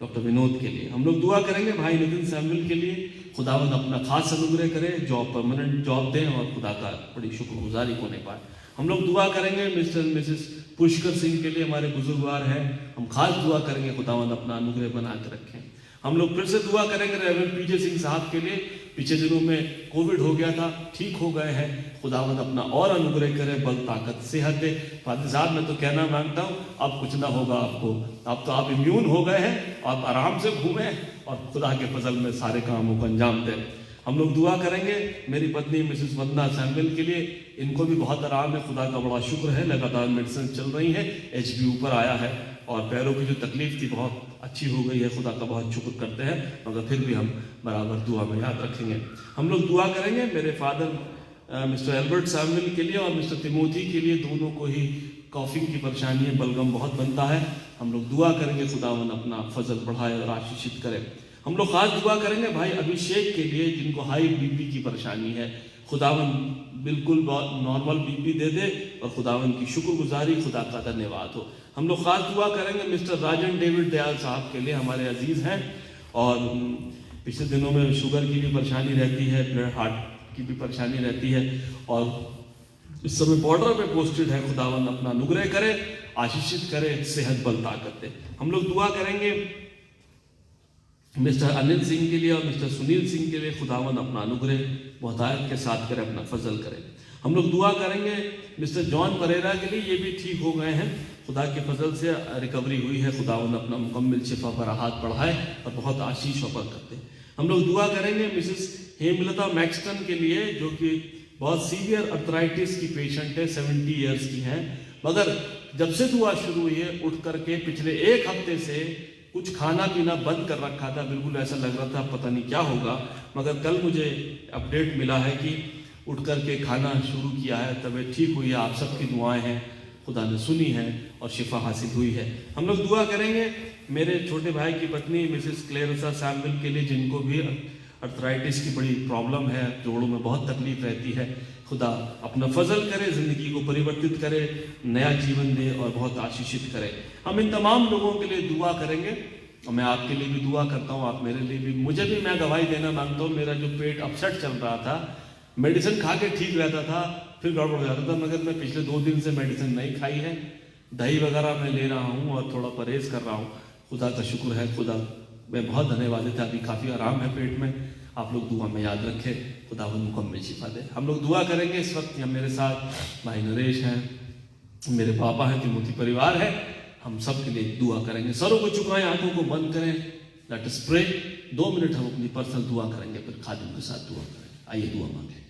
डॉक्टर विनोद के लिए हम लोग दुआ करेंगे। भाई नितिन सैमुअल के लिए खुदावन अपना खास अनुग्रह करे, जॉब परमानेंट जॉब दें और खुदा का बड़ी शुक्रगुजारी होने पाए। हम लोग दुआ करेंगे मिस्टर मिसेस पुष्कर सिंह के लिए, हमारे बुजुर्गवार हैं, हम खास दुआ करेंगे खुदावन अपना अनुग्रह बना के रखें। हम लोग फिर से दुआ करेंगे रेवरेंड पीजे सिंह साहब के लिए, पिछले दिनों में कोविड हो गया था, ठीक हो गए हैं, खुदावन अपना और अनुग्रह करे, बल ताकत सेहत दे। फादर साहब मैं तो कहना मांगता हूँ अब कुछ ना होगा आपको, अब तो आप इम्यून हो गए हैं, आप आराम से घूमें और खुदा के फजल में सारे कामों को अंजाम दें। हम लोग दुआ करेंगे मेरी पत्नी मिसेस वंदना सैमुअल के लिए, इनको भी बहुत आराम है, खुदा का बड़ा शुक्र है, लगातार मेडिसिन चल रही है, HB ऊपर आया है और पैरों की जो तकलीफ थी बहुत अच्छी हो गई है, खुदा का बहुत शुक्र करते हैं, मगर फिर भी हम बराबर दुआ में याद रखेंगे। हम लोग दुआ करेंगे मेरे फादर मिस्टर एल्बर्ट सैमुअल के लिए और मिस्टर तिमोथी के लिए, दोनों को ही कॉफिंग की परेशानी है, बलगम बहुत बनता है। हम लोग दुआ करेंगे खुदावन अपना फजल बढ़ाए और आशीषित करे। हम लोग खास दुआ करेंगे भाई अभिषेक के लिए, जिनको हाई BP की परेशानी है, खुदावन बिल्कुल नॉर्मल BP दे दे और खुदावन की शुक्रगुजारी, खुदा का धन्यवाद हो। हम लोग खास दुआ करेंगे मिस्टर राजन डेविड दयाल साहब के लिए, हमारे अजीज हैं और पिछले दिनों में शुगर की भी परेशानी रहती है, फिर हार्ट की भी परेशानी रहती है और इस समय बॉर्डर पे पोस्टेड है। खुदावन अपना अनुग्रह करे, आशीषित करे, सेहत बल ताकत दे। हम लोग दुआ करेंगे मिस्टर अनिल सिंह के लिए और मिस्टर सुनील सिंह के लिए, खुदावन अपना अनुग्रह मोहतायत के साथ करे, अपना फजल करे। हम लोग दुआ करेंगे मिस्टर जॉन परेरा के लिए, ये भी ठीक हो गए हैं, खुदा के फजल से रिकवरी हुई है, खुदावन अपना मुकम्मल शिफा पर हाथ बढ़ाए और बहुत आशीष और बरकत दे। हम लोग दुआ करेंगे मिसेस हेमलता मैक्सटन के लिए, जो कि बहुत सीवियर अर्थराइटिस की पेशेंट है, 70 ईयर्स की है, मगर जब से दुआ शुरू हुई है उठ करके पिछले 1 हफ्ते से कुछ खाना पीना बंद कर रखा था, बिल्कुल ऐसा लग रहा था पता नहीं क्या होगा, मगर कल मुझे अपडेट मिला है कि उठ करके खाना शुरू किया है, तबीयत ठीक हुई है। आप सबकी दुआएं हैं, खुदा ने सुनी है और शिफा हासिल हुई है। हम लोग दुआ करेंगे मेरे छोटे भाई की पत्नी मिसेस क्लेरसा सैमुअल के लिए, जिनको भी अर्थराइटिस की बड़ी प्रॉब्लम है, जोड़ों में बहुत तकलीफ रहती है, खुदा अपना फजल करे, जिंदगी को परिवर्तित करे, नया जीवन दे और बहुत आशीषित करे। हम इन तमाम लोगों के लिए दुआ करेंगे और मैं आपके लिए भी दुआ करता हूँ, आप मेरे लिए भी। मुझे भी मैं गवाही देना मांगता हूँ, मेरा जो पेट अपसेट चल रहा था, मेडिसिन खा के ठीक रहता था, फिर गड़बड़ हो जाता था, मगर मैं पिछले 2 दिन से मेडिसिन नहीं खाई है, दही वगैरह मैं ले रहा हूँ और थोड़ा परहेज कर रहा हूँ। खुदा का शुक्र है, खुदा मैं बहुत धन्यवाद था, अभी काफ़ी आराम है पेट में। आप लोग दुआ में याद रखें, खुदा मुकम्मल शिफा दे। हम लोग दुआ करेंगे इस वक्त, हम मेरे साथ भाई नरेश हैं, मेरे पापा हैं, तिमोथी परिवार है, हम सब के लिए दुआ करेंगे। सरों को झुकाएं, आंखों को बंद करें, लेट अस प्रे। 2 मिनट हम अपनी पर्सनल दुआ करेंगे, फिर खादिम के साथ दुआ करेंगे। आइए दुआ मांगे।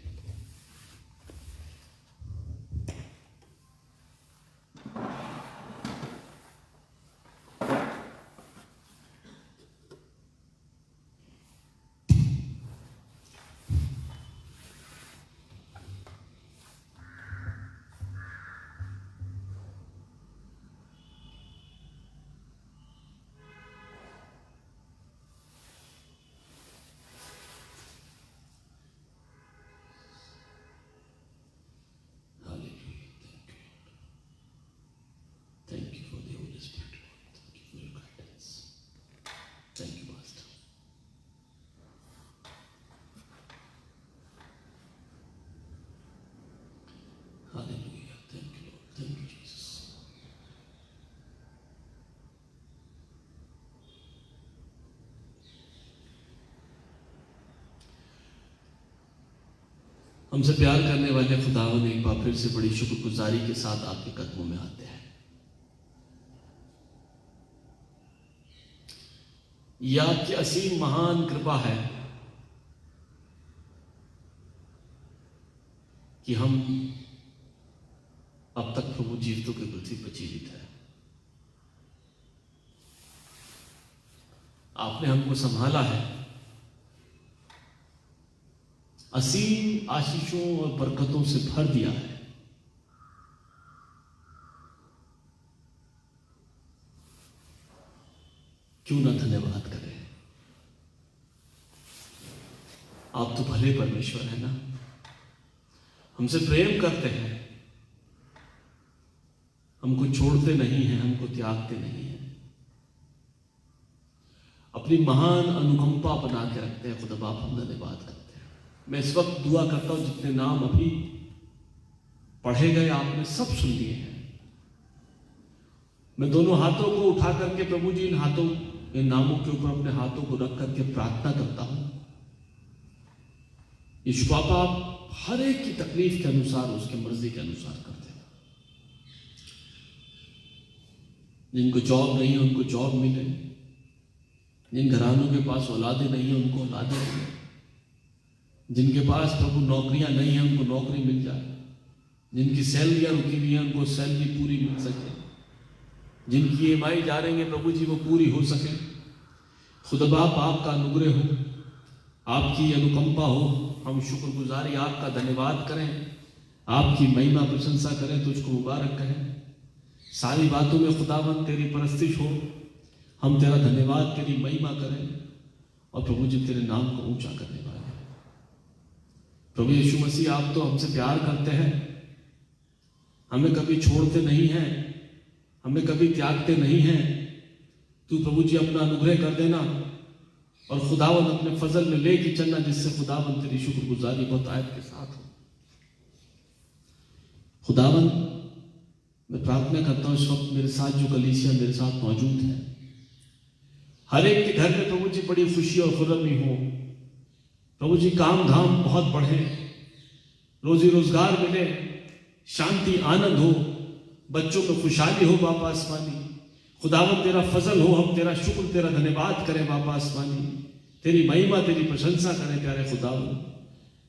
हमसे प्यार करने वाले खुदावन एक बार फिर से बड़ी शुक्रगुजारी के साथ आपके कदमों में आते हैं। यह आपकी असीम महान कृपा है कि हम अब तक प्रभु जीवितों की पृथ्वी पर जीवित है। आपने हमको संभाला है, असीम आशीषों और बरकतों से भर दिया है। क्यों ना धन्यवाद करें? आप तो भले परमेश्वर है ना, हमसे प्रेम करते हैं, हमको छोड़ते नहीं हैं, हमको त्यागते नहीं हैं, अपनी महान अनुकंपा बना के रखते हैं। खुदा बाप हम धन्यवाद करते हैं। मैं इस वक्त दुआ करता हूं, जितने नाम अभी पढ़े गए आपने सब सुन लिए हैं। मैं दोनों हाथों को उठा करके प्रभु जी इन नामों के ऊपर अपने हाथों को रख करके प्रार्थना करता हूं। यीशु पापा आप हर एक की तकलीफ के अनुसार, उसकी मर्जी के अनुसार कर देना। जिनको जॉब नहीं है उनको जॉब मिले, जिन घरानों के पास औलादे नहीं है उनको औलादे मिले, जिनके पास प्रभु नौकरियां नहीं है उनको नौकरी मिल जाए, जिनकी सैलरियां रुकी हुई हैं उनको सैलरी पूरी मिल सके, जिनकी ईएमआई जा रही है प्रभु जी वो पूरी हो सके। खुदा बाप आपका अनुग्रह हो, आपकी अनुकंपा हो, हम शुक्रगुजारी आपका धन्यवाद करें, आपकी महिमा प्रशंसा करें, तुझको मुबारक कहें। सारी बातों में खुदावंद तेरी परस्तिश हो, हम तेरा धन्यवाद, तेरी महिमा करें और प्रभु जी तेरे नाम को ऊंचा करने वाले हैं। प्रभु यीशु मसीह आप तो हमसे प्यार करते हैं, हमें कभी छोड़ते नहीं हैं, हमें कभी त्यागते नहीं हैं। तू प्रभु जी अपना अनुग्रह कर देना और खुदावंद अपने फजल में लेके चलना, जिससे खुदावंद तेरी शुक्रगुजारी बहुतायत के साथ हो। खुदावंद मैं प्रार्थना करता हूं इस वक्त मेरे साथ जो कलीसिया मेरे साथ मौजूद है, हर एक के घर में प्रभु जी बड़ी खुशी और खुर्रमी हो। प्रभु जी काम धाम बहुत बढ़े, रोजी रोजगार मिले, शांति आनंद हो, बच्चों में खुशहाली हो बापा आसमानी। खुदावंद तेरा फजल हो, हम तेरा शुक्र तेरा धन्यवाद करें बापा आसमानी, तेरी महिमा तेरी प्रशंसा करें प्यारे खुदावंद।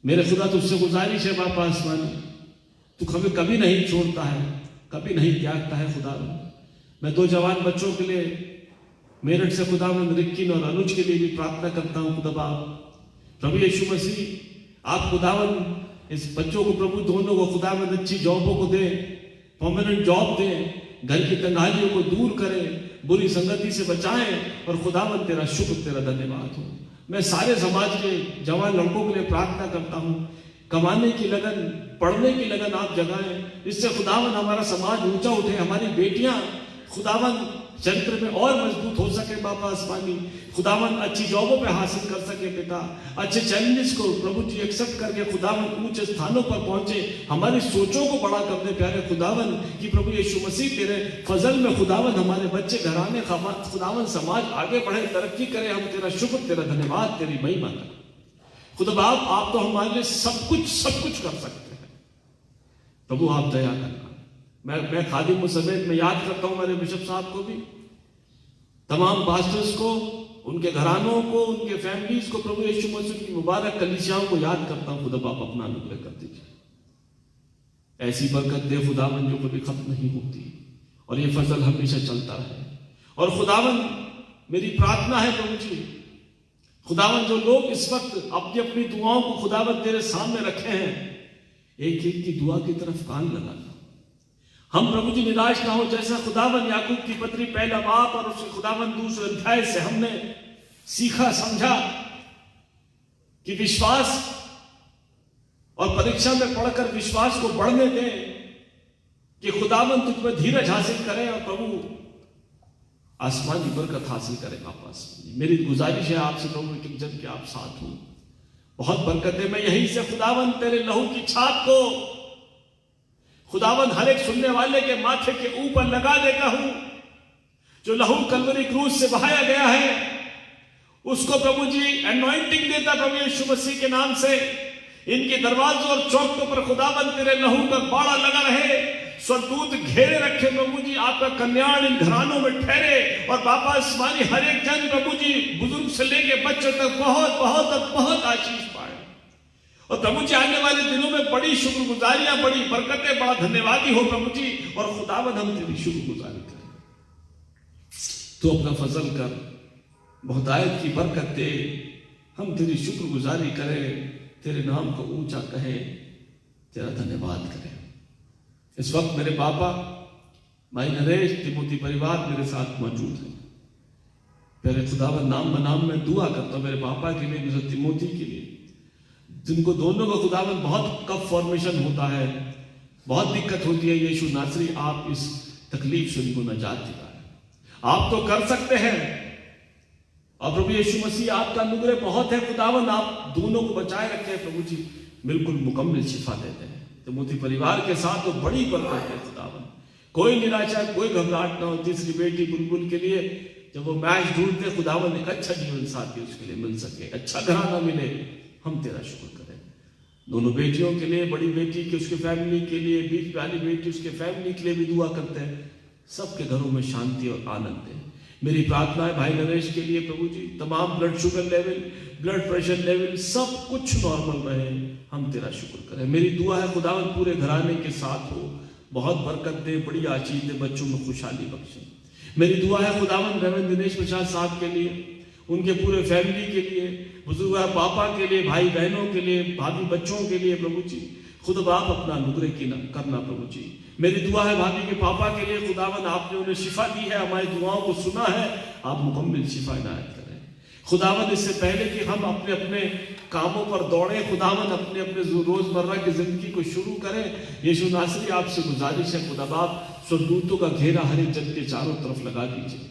मेरे खुदा तुझसे गुजारिश है बापा आसमानी, तू हमें कभी नहीं छोड़ता है, कभी नहीं त्यागता है खुदावंद। मैं दो जवान बच्चों के लिए मेरठ से खुदावंद रिक्किन और अनुज के लिए भी प्रार्थना करता हूँ खुदा बाप। प्रभु यीशु मसीह आप खुदावंद इस बच्चों को प्रभु दोनों को खुदावंद अच्छी जॉबों को दे, परमानेंट जॉब दे, घर की तंगालियों को दूर करें, बुरी संगति से बचाएं और खुदावंद तेरा शुक्र तेरा धन्यवाद हो। मैं सारे समाज के जवान लड़कों के लिए प्रार्थना करता हूं, कमाने की लगन, पढ़ने की लगन आप जगाएं, इससे खुदावंद हमारा समाज ऊंचा उठे, हमारी बेटियां खुदावंद चरित्र में और मजबूत हो सके बापा आसमानी। खुदावंद अच्छी जॉबों पे हासिल कर सके पिता, अच्छे चैलेंजेस को प्रभु जी एक्सेप्ट करके खुदावंद ऊंचे स्थानों पर पहुंचे, हमारी सोचों को बड़ा कर दे प्यारे खुदावंद कि प्रभु यीशु मसीह तेरे फजल में खुदावंद हमारे बच्चे घराने खुदावंद समाज आगे बढ़े, तरक्की करे। हम तेरा शुक्र तेरा धन्यवाद तेरी महिमा करें। खुदा बाप आप तो हमारे लिए सब कुछ कर सकते हैं, प्रभु आप दया करना। मैं खादिम समेत मैं याद करता हूं मेरे बिशप साहब को भी, तमाम पास्टर्स को, उनके घरानों को, उनके फैमिलीज को, प्रभु यीशु मसीह की मुबारक कलीसियाओं को याद करता हूं। खुदा बाप अपना अनुग्रह कर दीजिए, ऐसी बरकत दे खुदावन जो कभी खत्म नहीं होती और ये फजल हमेशा चलता रहे। और खुदावन मेरी प्रार्थना है प्रभु जी, खुदावन जो लोग इस वक्त अपनी अपनी दुआओं को खुदावन तेरे सामने रखे हैं, एक एक की दुआ की तरफ कान लगाना। हम प्रभु जी निराश ना हो, जैसा खुदावन याकूब की पत्री पहला बाप और उसके खुदावन दूसरे अध्याय से हमने सीखा समझा कि विश्वास और परीक्षा में पढ़कर विश्वास को बढ़ने दें, कि खुदावन तुझ में धीरज हासिल करें और प्रभु आसमानी बरकत हासिल करें वापस। मेरी गुजारिश है आपसे प्रभु कि जब कि आप साथ हो, बहुत बरकत है। मैं यहीं से खुदावन तेरे लहू की छाप को खुदावन हर एक सुनने वाले के माथे के ऊपर लगा देता हूं। जो लहू कलवरी क्रूज से बहाया गया है उसको प्रभु जी एनॉइंटिंग देता प्रभु यीशु मसीह के नाम से। इनके दरवाजों और चौकों पर खुदावन तेरे लहू का बाड़ा लगा रहे, स्वदूत घेरे रखे प्रभु जी, आपका कल्याण इन घरानों में ठहरे और बाबा आसमानी हर एक जन प्रभु जी बुजुर्ग से लेके बच्चों तक बहुत बहुत बहुत आशीष पाए। और प्रभु जी आने वाले दिनों में बड़ी शुक्रगुजारियां, बड़ी बरकतें, बड़ा धन्यवादी हो प्रभु जी। और खुदावन हम तेरी शुक्रगुजारी करें, तो अपना फजल कर, बहुतायत की बरकत दे, हम तेरी शुक्रगुजारी करें, तेरे नाम को ऊंचा कहें, तेरा धन्यवाद करें। इस वक्त मेरे पापा भाई नरेश तिमोती परिवार मेरे साथ मौजूद है। पहले खुदावन नाम बनाम मैं दुआ करता हूँ मेरे पापा के लिए, मिस्टर तिमोती के लिए, जिनको दोनों का खुदावन बहुत कफ फॉर्मेशन होता है, बहुत दिक्कत होती है। यीशु नासरी आप इस तकलीफ से उनको नजात दिलाएं। आप तो कर सकते हैं, और प्रभु यीशु मसीह आपका अनुग्रह बहुत है खुदावन, आप दोनों को बचाए रखे प्रभु जी, बिल्कुल मुकम्मल शिफा देते हैं। तिमोती परिवार के साथ तो बड़ी बरकत है खुदावन, कोई निराशा कोई घबराहट ना हो। तीसरी बेटी बुलबुल के लिए जब वो मैच ढूंढते खुदावन एक अच्छा जीवन साथी उसके लिए मिल सके, अच्छा घराना मिले, हम तेरा शुक्र करें। दोनों बेटियों के लिए, बड़ी बेटी के उसके फैमिली के लिए, बीच वाली बेटी उसके फैमिली के लिए भी दुआ करते हैं, सबके घरों में शांति और आनंद है। मेरी प्रार्थना है भाई नरेश के लिए प्रभु जी, तमाम blood sugar level, blood pressure level सब कुछ नॉर्मल रहे, हम तेरा शुक्र करें। मेरी दुआ है खुदावन पूरे घराने के साथ हो, बहुत बरकत दे, बड़ी आशीष दे, बच्चों में खुशहाली बख्शे। मेरी दुआ है खुदावन रेवरेंड दिनेश प्रसाद साहब के लिए, उनके पूरे फैमिली के लिए, बुजुर्ग पापा के लिए, भाई बहनों के लिए, भाभी बच्चों के लिए प्रभु जी, खुद आप अपना अनुग्रह करना प्रभु जी। मेरी दुआ है भाभी के पापा के लिए, खुदावन आपने उन्हें शिफा दी है, हमारी दुआओं को सुना है, आप मुकम्मल शिफा इनायत करें खुदावन। इससे पहले कि हम अपने अपने कामों पर दौड़े खुदावन, अपने अपने रोजमर्रा की जिंदगी को शुरू करें, यीशु नासरी आपसे गुजारिश है खुदा बाप, स्वर्गदूतों का घेरा हर एक जन के चारों तरफ लगा दीजिए,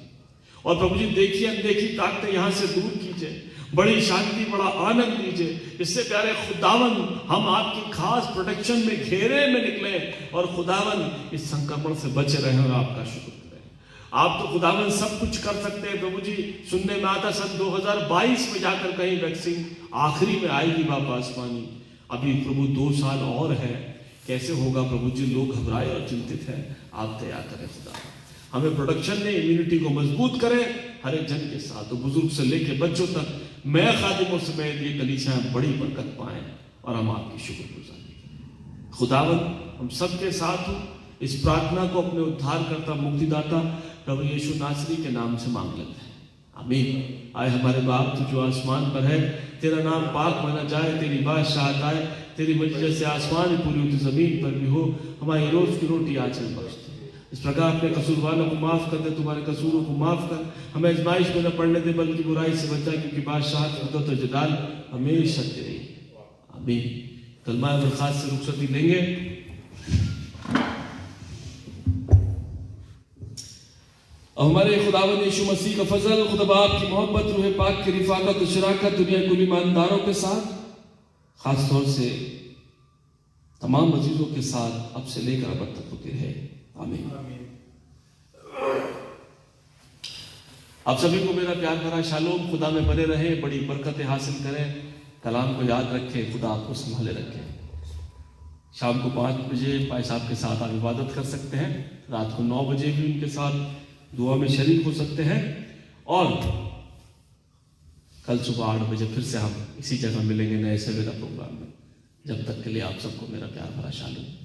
और प्रभु जी देखिए अनदेखी ताकतें यहाँ से दूर कीजिए, बड़ी शांति बड़ा आनंद दीजिए। इससे प्यारे खुदावन हम आपकी खास प्रोटेक्शन में, घेरे में निकले, और खुदावन इस संक्रमण से बचे रहे और आपका शुक्र करें। आप तो खुदावन सब कुछ कर सकते हैं प्रभु जी। सुनने में आता सन 2022 में जाकर कहीं वैक्सीन आखिरी में आएगी बाबा आसमानी, अभी प्रभु 2 साल और है, कैसे होगा प्रभु जी, लोग घबराए और चिंतित है, आप तैयार करें खुदा, हमें प्रोडक्शन में इम्यूनिटी को मजबूत करें हर एक जन के साथ, तो बुजुर्ग से लेकर बच्चों तक, मैं खादिमों समेत ये कलीसियां बड़ी बरकत पाएं, और हम आपकी शुक्रगुजारी करें खुदावन। हम सबके साथ हो, इस प्रार्थना को अपने उद्धारकर्ता मुक्तिदाता प्रभु यीशु नासरी के नाम से मांग लेते हैं, आमीन। आए हमारे बाप तू जो आसमान पर है, तेरा नाम पाक माना जाए, तेरी बादशाहत आए, तेरी मर्जी जैसे आसमान में पूरी होती जमीन पर भी हो, हमारी रोज की रोटी आज हमें बख्श दे, इस प्रकार अपने कसूर वालों को माफ कर दे, तुम्हारे कसूरों को माफ कर, हमें आजमाइश में न पड़ने दे, बल्कि बुराई से बचा, क्योंकि बादशाहत कुदरत और जलाल हमेशा तेरी, आमीन। कलमा बरखास्त से रुखसती लेंगे। और हमारे खुदावंद यीशु मसीह का फजल, खुदा बाप की मोहब्बत, रूह पाक की रिफाकत और शराकत दुनिया के कुल ईमानदारों के साथ, खास तौर से तमाम अजीजों के साथ अब से लेकर अब तक होती रहे, आमीन। आप सभी को मेरा प्यार भरा शालोम, खुदा में बने रहे, बड़ी बरकतें हासिल करें, कलाम को याद रखें, खुदा आपको संभाले रखें। शाम को 5 बजे भाई साहब के साथ आप इबादत कर सकते हैं, रात को 9 बजे भी उनके साथ दुआ में शरीक हो सकते हैं, और कल सुबह 8 बजे फिर से हम इसी जगह मिलेंगे नए सवेरा प्रोग्राम में। जब तक के लिए आप सबको मेरा प्यार भरा शालोम।